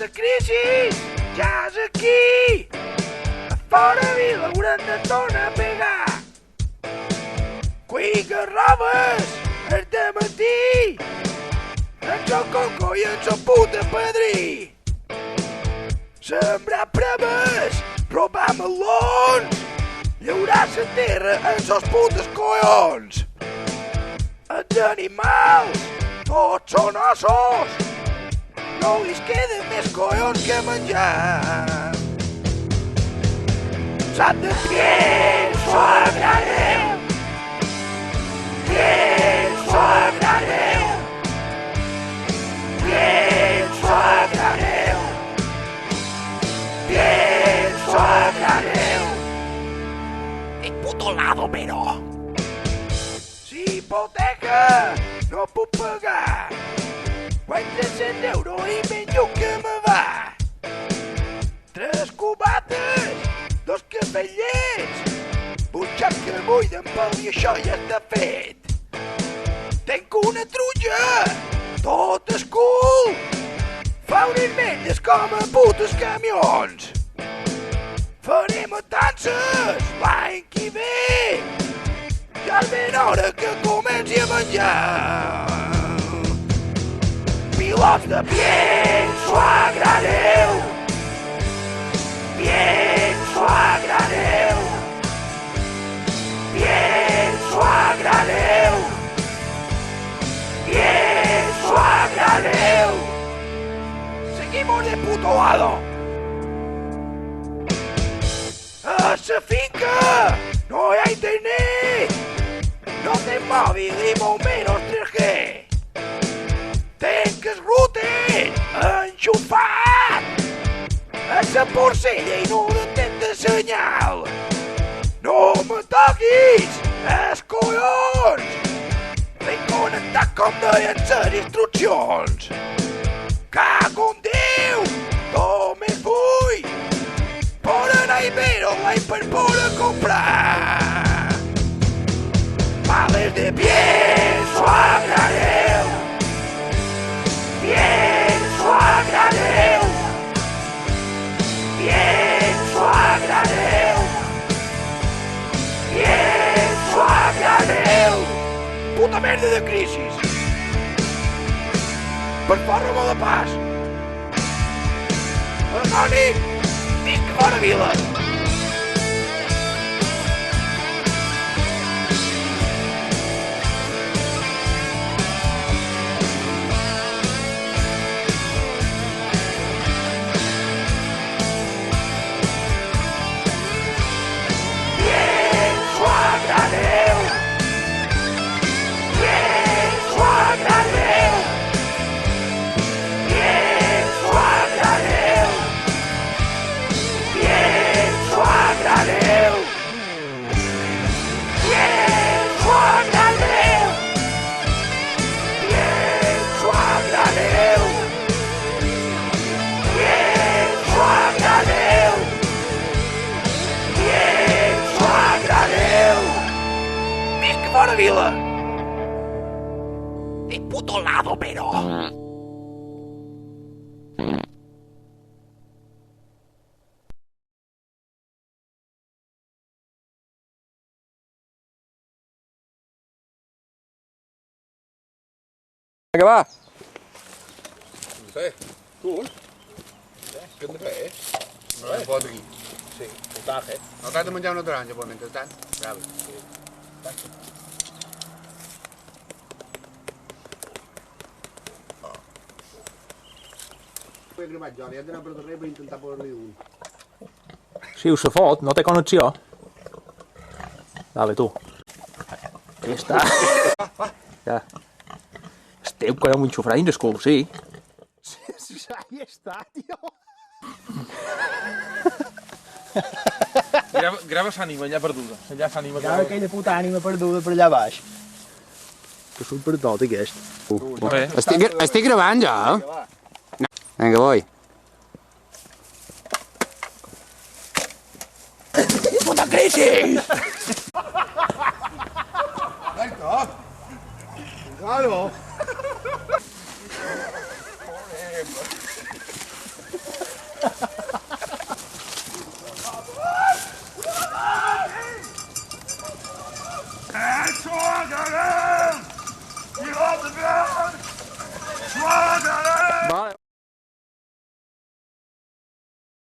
la crisi ja és aquí. A fora vila hauran de tornar a pegar. Qui que robes és de matí. En el coco i en el puta padrí. Sembrar preves, robar melons, llaurar la terra en els putes collons. Els animals, tots són ossos, no li queden més collons que menjar. Sant de pienso agradeu, pienso agradeu, pienso agradeu, pienso agradeu. El puto lado, però. Si hipoteca no puc pagar, guany 300 euros i menjo que me va. 3 cubates, 2 cafellets, un xac que buiden pel i això ja està fet. Tenc una truja, tot és cool, fa unes metlles com a putes camions. Farem matances l'any que ve, ja és ben hora que comenci a menjar. Pilots de pienso agradeu, pienso agradeu, pienso agradeu, pienso agradeu. Seguimos de puto lado. A la finca no hi ha internet, no té mòbil i molt menys 3G. Tenc el router enxufat a la porcella i no detecta senyal. No me toquis els collons, ben connectat com deien les instruccions. Cago en Déu, només vull por anar a Ibero online per poder comprar. Vales de pienso agradeu, pienso agradeu, pienso agradeu, pienso agradeu. Puta merda de crisis. Per fora Roma de Pas. Anònim, visca fora vila. Fora vila. De puto lado, però. Què va? No sé. Tu? Què hem de fer? No és pot aquí. Sí, potaje. Acabes de menjar una taronja, però mentrestant. Bravo. Sí. Ho he cremat jo, li hem d'anar per darrere per intentar posar-li un. Sí, ho se fot, no té connexió. Dale, tu. Ja està. Ja. Esteu que amb un xofrany del cul, sí. Ahí està, tio. Grava l'ànima allà perduda. Allà l'ànima Grava aquella puta ànima perduda per allà baix. Que surt per tot, aquest. Estic gravant, jo. Vinga, voi. Puta crisis! Claro.